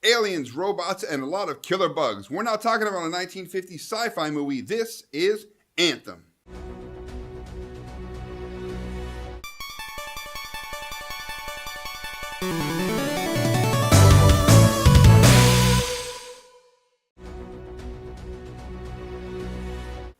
aliens, robots, and a lot of killer bugs. We're not talking about a 1950s sci-fi movie. This is Anthem.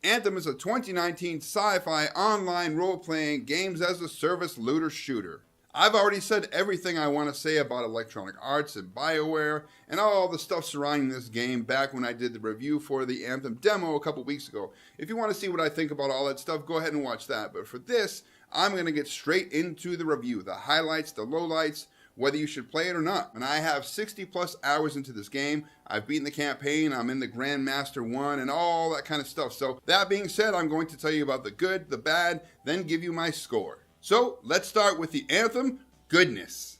Anthem is a 2019 sci-fi online role-playing games-as-a-service looter shooter. I've already said everything I want to say about Electronic Arts and BioWare and all the stuff surrounding this game back when I did the review for the Anthem Demo a couple weeks ago. If you want to see what I think about all that stuff, go ahead and watch that. But for this, I'm going to get straight into the review, the highlights, the lowlights, whether you should play it or not. And I have 60 plus hours into this game. I've beaten the campaign, I'm in the Grandmaster 1 and all that kind of stuff. So that being said, I'm going to tell you about the good, the bad, then give you my score. So let's start with the Anthem goodness.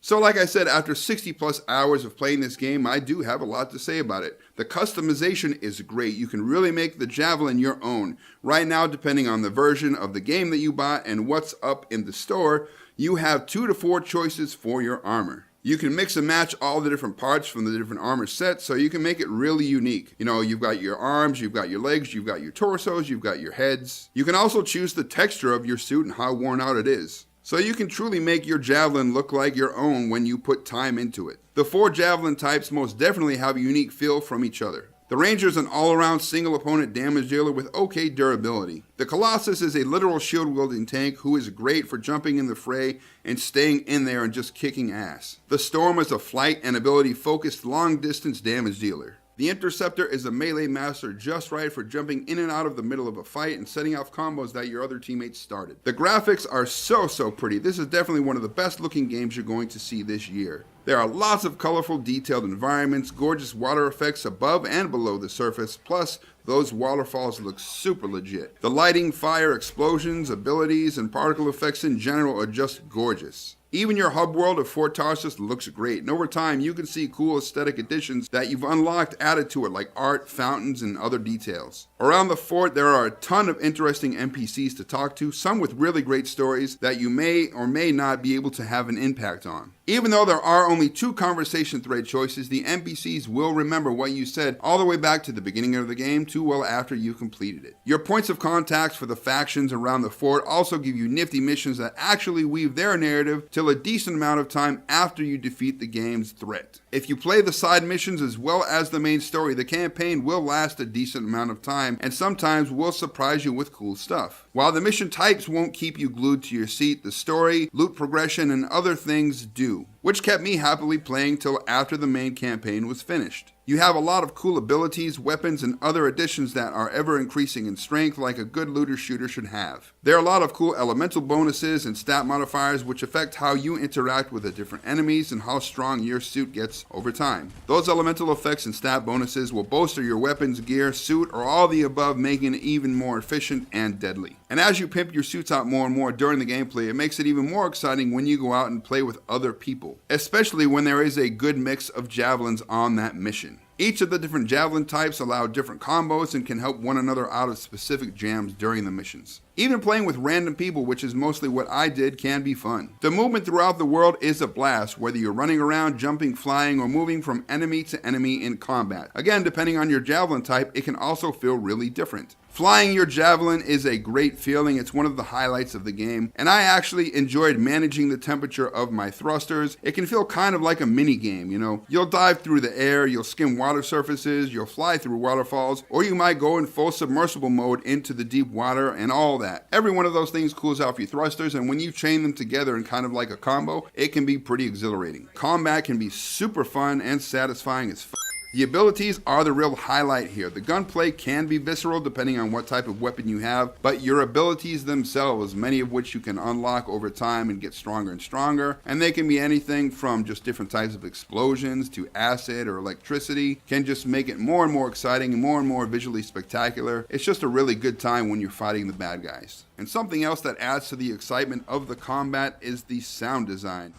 So like I said, after 60 plus hours of playing this game, I do have a lot to say about it. The customization is great. You can really make the Javelin your own. Right now, depending on the version of the game that you bought and what's up in the store, you have 2 to 4 choices for your armor. You can mix and match all the different parts from the different armor sets, so you can make it really unique. You know, you've got your arms, you've got your legs, you've got your torsos, you've got your heads. You can also choose the texture of your suit and how worn out it is. So you can truly make your Javelin look like your own when you put time into it. The 4 Javelin types most definitely have a unique feel from each other. The Ranger is an all-around single opponent damage dealer with okay durability. The Colossus is a literal shield-wielding tank who is great for jumping in the fray and staying in there and just kicking ass. The Storm is a flight and ability-focused long-distance damage dealer. The Interceptor is a melee master just right for jumping in and out of the middle of a fight and setting off combos that your other teammates started. The graphics are so pretty. This is definitely one of the best looking games you're going to see this year. There are lots of colorful, detailed environments, gorgeous water effects above and below the surface, plus those waterfalls look super legit. The lighting, fire, explosions, abilities, and particle effects in general are just gorgeous. Even your hub world of Fort Tarsus looks great, and over time you can see cool aesthetic additions that you've unlocked added to it, like art, fountains, and other details. Around the fort there are a ton of interesting NPCs to talk to, some with really great stories that you may or may not be able to have an impact on. Even though there are only 2 conversation thread choices, the NPCs will remember what you said all the way back to the beginning of the game to well after you completed it. Your points of contact for the factions around the fort also give you nifty missions that actually weave their narrative till a decent amount of time after you defeat the game's threat. If you play the side missions as well as the main story, the campaign will last a decent amount of time and sometimes will surprise you with cool stuff. While the mission types won't keep you glued to your seat, the story, loot progression, and other things do, which kept me happily playing till after the main campaign was finished. You have a lot of cool abilities, weapons, and other additions that are ever increasing in strength like a good looter shooter should have. There are a lot of cool elemental bonuses and stat modifiers which affect how you interact with the different enemies and how strong your suit gets over time. Those elemental effects and stat bonuses will bolster your weapons, gear, suit, or all the above, making it even more efficient and deadly. And as you pimp your suits out more and more during the gameplay, it makes it even more exciting when you go out and play with other people, especially when there is a good mix of javelins on that mission. Each of the different javelin types allow different combos and can help one another out of specific jams during the missions. Even playing with random people, which is mostly what I did, can be fun. The movement throughout the world is a blast, whether you're running around, jumping, flying, or moving from enemy to enemy in combat. Again, depending on your javelin type, it can also feel really different. Flying your javelin is a great feeling. It's one of the highlights of the game, and I actually enjoyed managing the temperature of my thrusters. It can feel kind of like a mini game, you know. You'll dive through the air, you'll skim water surfaces, you'll fly through waterfalls, or you might go in full submersible mode into the deep water and all that. Every one of those things cools off your thrusters, and when you chain them together in kind of like a combo, it can be pretty exhilarating. Combat can be super fun and satisfying as fuck. The abilities are the real highlight here. The gunplay can be visceral depending on what type of weapon you have, but your abilities themselves, many of which you can unlock over time and get stronger and stronger, and they can be anything from just different types of explosions to acid or electricity, can just make it more and more exciting and more visually spectacular. It's just a really good time when you're fighting the bad guys. And something else that adds to the excitement of the combat is the sound design.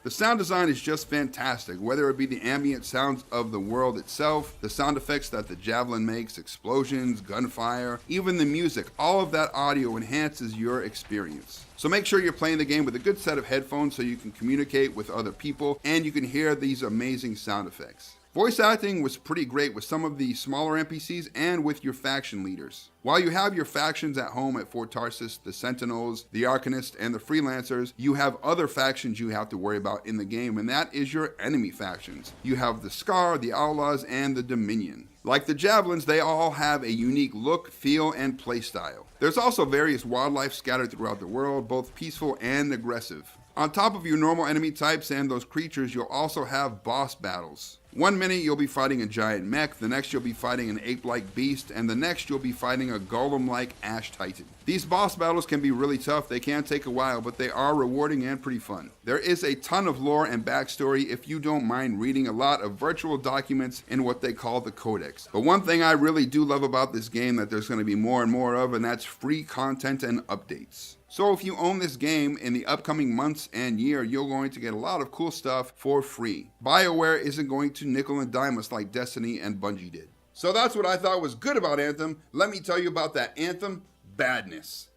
The sound design is just fantastic, whether it be the ambient sounds of the world itself, the sound effects that the Javelin makes, explosions, gunfire, even the music. All of that audio enhances your experience. So make sure you're playing the game with a good set of headphones so you can communicate with other people and you can hear these amazing sound effects. Voice acting was pretty great with some of the smaller NPCs and with your faction leaders. While you have your factions at home at Fort Tarsis, the Sentinels, the Arcanists, and the Freelancers, you have other factions you have to worry about in the game, and that is your enemy factions. You have the Scar, the Outlaws, and the Dominion. Like the Javelins, they all have a unique look, feel, and playstyle. There's also various wildlife scattered throughout the world, both peaceful and aggressive. On top of your normal enemy types and those creatures, you'll also have boss battles. One minute you'll be fighting a giant mech, the next you'll be fighting an ape-like beast, and the next you'll be fighting a golem-like ash titan. These boss battles can be really tough, they can take a while, but they are rewarding and pretty fun. There is a ton of lore and backstory if you don't mind reading a lot of virtual documents in what they call the Codex. But one thing I really do love about this game that there's going to be more and more of, and that's free content and updates. So if you own this game in the upcoming months and year, you're going to get a lot of cool stuff for free. BioWare isn't going to nickel and dime us like Destiny and Bungie did. So that's what I thought was good about Anthem. Let me tell you about that Anthem Badness.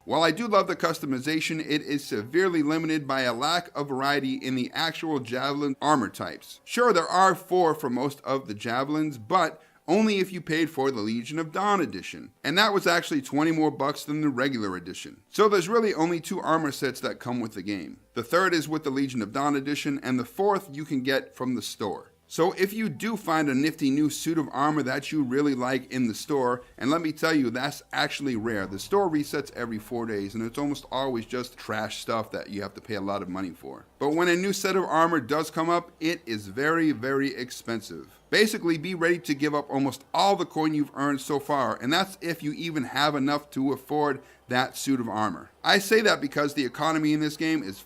While I do love the customization, it is severely limited by a lack of variety in the actual Javelin armor types. Sure, there are 4 for most of the Javelins, but only if you paid for the Legion of Dawn edition. And that was actually 20 more bucks than the regular edition. So there's really only 2 armor sets that come with the game. The third is with the Legion of Dawn edition, and the fourth you can get from the store. So if you do find a nifty new suit of armor that you really like in the store, and let me tell you, that's actually rare. The store resets every 4 days, and it's almost always just trash stuff that you have to pay a lot of money for. But when a new set of armor does come up, it is very, very expensive. Basically, be ready to give up almost all the coin you've earned so far, and that's if you even have enough to afford that suit of armor. I say that because the economy in this game is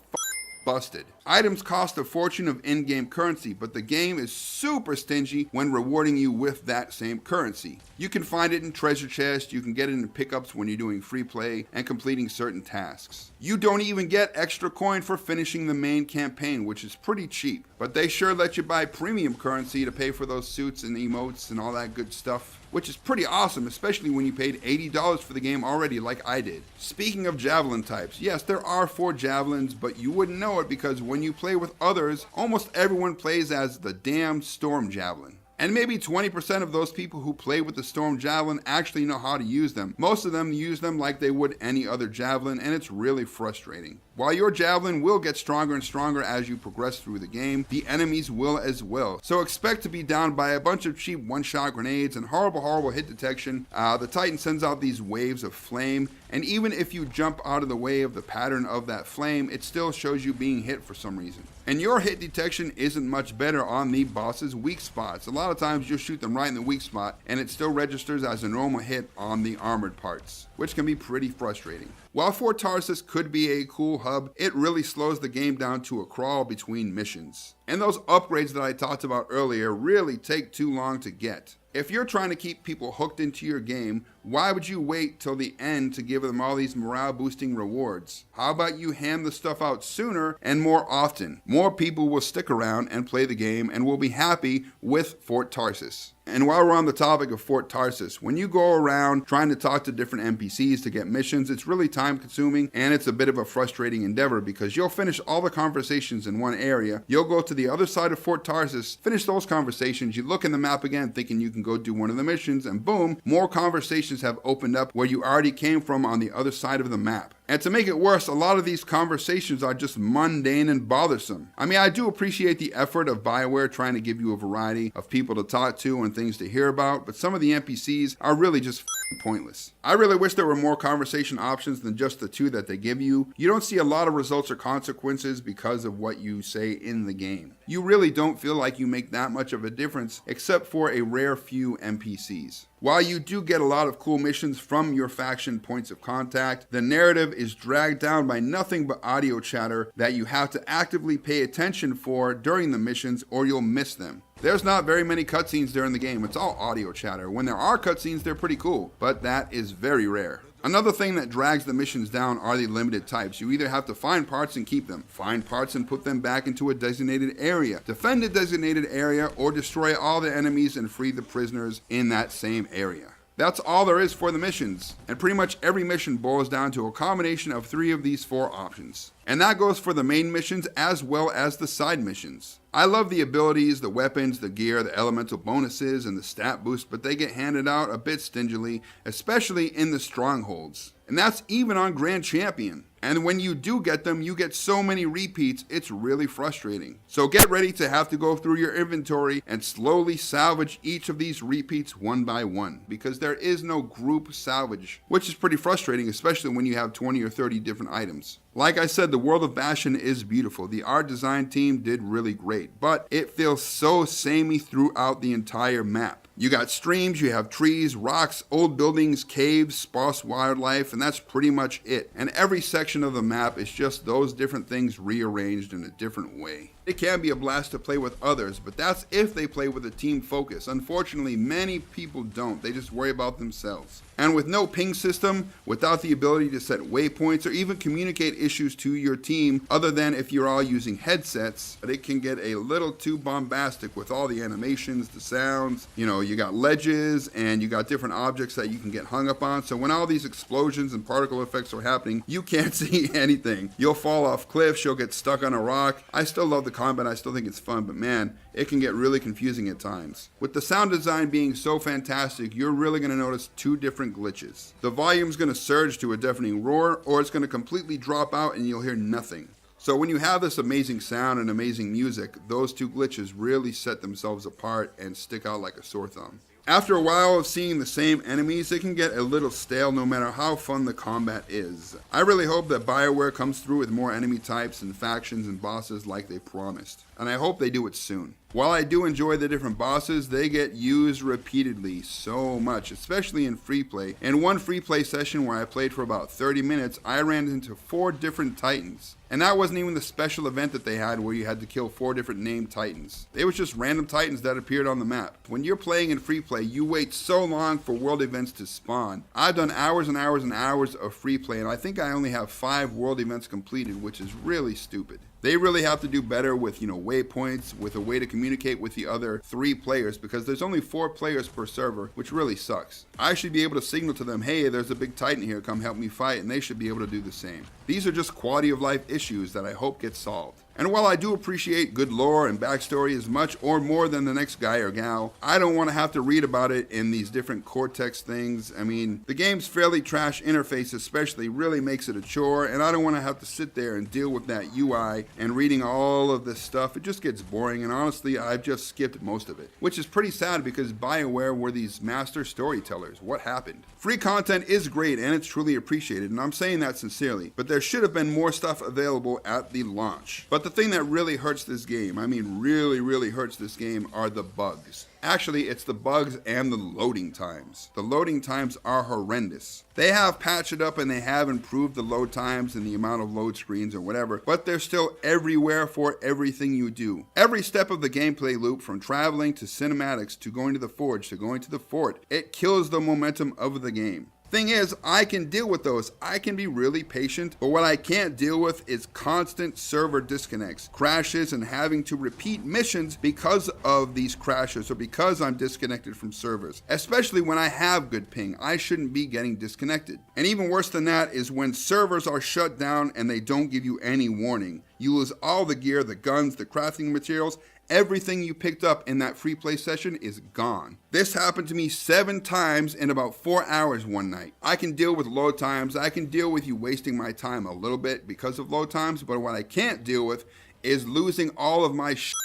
busted. Items cost a fortune of in-game currency, but the game is super stingy when rewarding you with that same currency. You can find it in treasure chests, you can get it in pickups when you're doing free play and completing certain tasks. You don't even get extra coin for finishing the main campaign, which is pretty cheap, but they sure let you buy premium currency to pay for those suits and emotes and all that good stuff, which is pretty awesome, especially when you paid $80 for the game already like I did. Speaking of Javelin types, yes, there are 4 Javelins, but you wouldn't know it because when you play with others, almost everyone plays as the damn Storm Javelin. And maybe 20% of those people who play with the Storm Javelin actually know how to use them. Most of them use them like they would any other Javelin, and it's really frustrating. While your Javelin will get stronger and stronger as you progress through the game, the enemies will as well. So expect to be downed by a bunch of cheap one-shot grenades and horrible hit detection. The Titan sends out these waves of flame, and even if you jump out of the way of the pattern of that flame, it still shows you being hit for some reason. And your hit detection isn't much better on the boss's weak spots. A lot of times you'll shoot them right in the weak spot, and it still registers as a normal hit on the armored parts, which can be pretty frustrating. While Fort Tarsis could be a cool hub, it really slows the game down to a crawl between missions. And those upgrades that I talked about earlier really take too long to get. If you're trying to keep people hooked into your game, why would you wait till the end to give them all these morale boosting rewards? How about you hand the stuff out sooner and more often? More people will stick around and play the game and will be happy with Fort Tarsis. And while we're on the topic of Fort Tarsis, when you go around trying to talk to different NPCs to get missions, it's really time consuming and it's a bit of a frustrating endeavor because you'll finish all the conversations in one area, you'll go to the other side of Fort Tarsis, finish those conversations, you look in the map again thinking you can go do one of the missions, and boom, more conversations have opened up where you already came from on the other side of the map. And to make it worse, a lot of these conversations are just mundane and bothersome. I mean, I do appreciate the effort of BioWare trying to give you a variety of people to talk to and things to hear about, but some of the NPCs are really just pointless. I really wish there were more conversation options than just the 2 that they give you. You don't see a lot of results or consequences because of what you say in the game. You really don't feel like you make that much of a difference except for a rare few NPCs. While you do get a lot of cool missions from your faction points of contact, the narrative is dragged down by nothing but audio chatter that you have to actively pay attention for during the missions or you'll miss them. There's not very many cutscenes during the game, it's all audio chatter. When there are cutscenes, they're pretty cool, but that is very rare. Another thing that drags the missions down are the limited types. You either have to find parts and keep them, find parts and put them back into a designated area, defend a designated area, or destroy all the enemies and free the prisoners in that same area. That's all there is for the missions, and pretty much every mission boils down to a combination of 3 of these 4 options. And that goes for the main missions as well as the side missions. I love the abilities, the weapons, the gear, the elemental bonuses, and the stat boost, but they get handed out a bit stingily, especially in the strongholds. And that's even on Grand Champion. And when you do get them, you get so many repeats, it's really frustrating. So get ready to have to go through your inventory and slowly salvage each of these repeats one by one, because there is no group salvage, which is pretty frustrating, especially when you have 20 or 30 different items. Like I said, the world of Bastion is beautiful. The art design team did really great, but it feels so samey throughout the entire map. You got streams, you have trees, rocks, old buildings, caves, sparse wildlife, and that's pretty much it. And every section of the map is just those different things rearranged in a different way. It can be a blast to play with others, but that's if they play with a team focus. Unfortunately, many people don't. They just worry about themselves. And with no ping system, without the ability to set waypoints or even communicate issues to your team, other than if you're all using headsets, it can get a little too bombastic with all the animations, the sounds. You got ledges and you got different objects that you can get hung up on. So when all these explosions and particle effects are happening, you can't see anything. You'll fall off cliffs, you'll get stuck on a rock. I still love the combat, I still think it's fun, but man, it can get really confusing at times. With the sound design being so fantastic, you're really going to notice 2 different glitches. The volume's going to surge to a deafening roar, or it's going to completely drop out and you'll hear nothing. So when you have this amazing sound and amazing music, those 2 glitches really set themselves apart and stick out like a sore thumb. After a while of seeing the same enemies, it can get a little stale no matter how fun the combat is. I really hope that BioWare comes through with more enemy types and factions and bosses like they promised. And I hope they do it soon. While I do enjoy the different bosses, they get used repeatedly so much, especially in free play. In one free play session where I played for about 30 minutes, I ran into 4 different titans. And that wasn't even the special event that they had where you had to kill 4 different named titans. It was just random titans that appeared on the map. When you're playing in free play, you wait so long for world events to spawn. I've done hours and hours and hours of free play, and I think I only have 5 world events completed, which is really stupid. They really have to do better with, waypoints, with a way to communicate with the other 3 players, because there's only 4 players per server, which really sucks. I should be able to signal to them, hey, there's a big titan here, come help me fight, and they should be able to do the same. These are just quality of life issues that I hope get solved. And while I do appreciate good lore and backstory as much or more than the next guy or gal, I don't want to have to read about it in these different Cortex things. I mean, the game's fairly trash interface especially really makes it a chore, and I don't want to have to sit there and deal with that UI and reading all of this stuff. It just gets boring, and honestly, I've just skipped most of it. Which is pretty sad because BioWare were these master storytellers. What happened? Free content is great, and it's truly appreciated, and I'm saying that sincerely, but there should have been more stuff available at the launch. But the thing that really hurts this game, really hurts this game, are the bugs. Actually, it's the bugs and the loading times. The loading times are horrendous. They have patched it up and they have improved the load times and the amount of load screens or whatever, but they're still everywhere for everything you do. Every step of the gameplay loop, from traveling to cinematics to going to the forge to going to the fort, it kills the momentum of the game. Thing is, I can deal with those. I can be really patient, but what I can't deal with is constant server disconnects, crashes, and having to repeat missions because of these crashes or because I'm disconnected from servers. Especially when I have good ping, I shouldn't be getting disconnected. And even worse than that is when servers are shut down and they don't give you any warning. You lose all the gear, the guns, the crafting materials. Everything you picked up in that free play session is gone. This happened to me 7 times in about 4 hours one night. I can deal with load times. I can deal with you wasting my time a little bit because of load times, but what I can't deal with is losing all of my shit,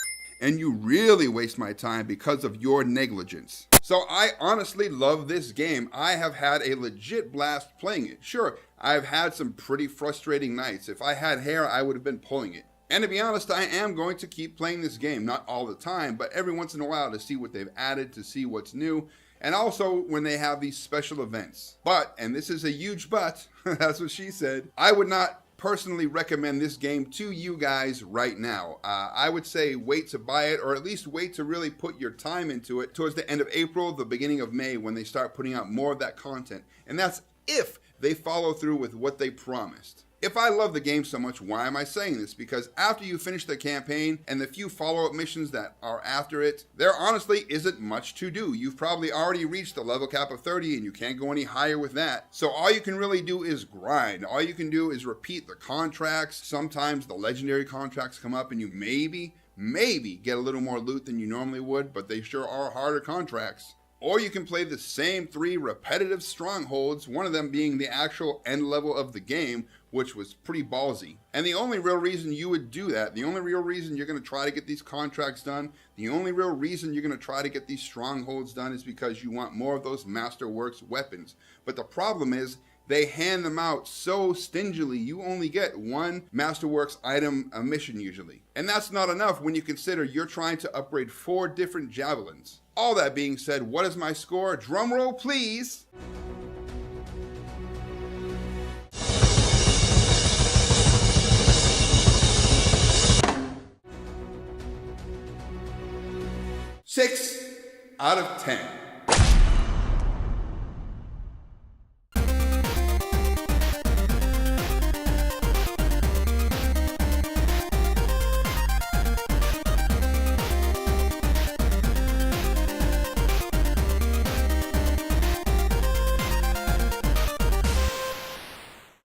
and you really waste my time because of your negligence. So I honestly love this game. I have had a legit blast playing it. Sure, I've had some pretty frustrating nights. If I had hair, I would have been pulling it. And to be honest, I am going to keep playing this game, not all the time, but every once in a while to see what they've added, to see what's new. and also when they have these special events. But, and this is a huge but, that's what she said, I would not personally recommend this game to you guys right now. I would say wait to buy it, or at least wait to really put your time into it towards the end of April, the beginning of May, when they start putting out more of that content. And that's if they follow through with what they promised. If I love the game so much, why am I saying this? Because after you finish the campaign and the few follow-up missions that are after it, there honestly isn't much to do. You've probably already reached the level cap of 30 and you can't go any higher with that. So all you can really do is grind. All you can do is repeat the contracts. Sometimes the legendary contracts come up and you maybe get a little more loot than you normally would, but they sure are harder contracts. Or you can play the same 3 repetitive strongholds, one of them being the actual end level of the game, which was pretty ballsy. And the only real reason you would do that, the only real reason you're going to try to get these contracts done, the only real reason you're going to try to get these strongholds done is because you want more of those Masterworks weapons. But the problem is, they hand them out so stingily, you only get 1 Masterworks item a mission usually. And that's not enough when you consider you're trying to upgrade 4 different javelins. All that being said, what is my score? Drum roll, please. Six out of 10.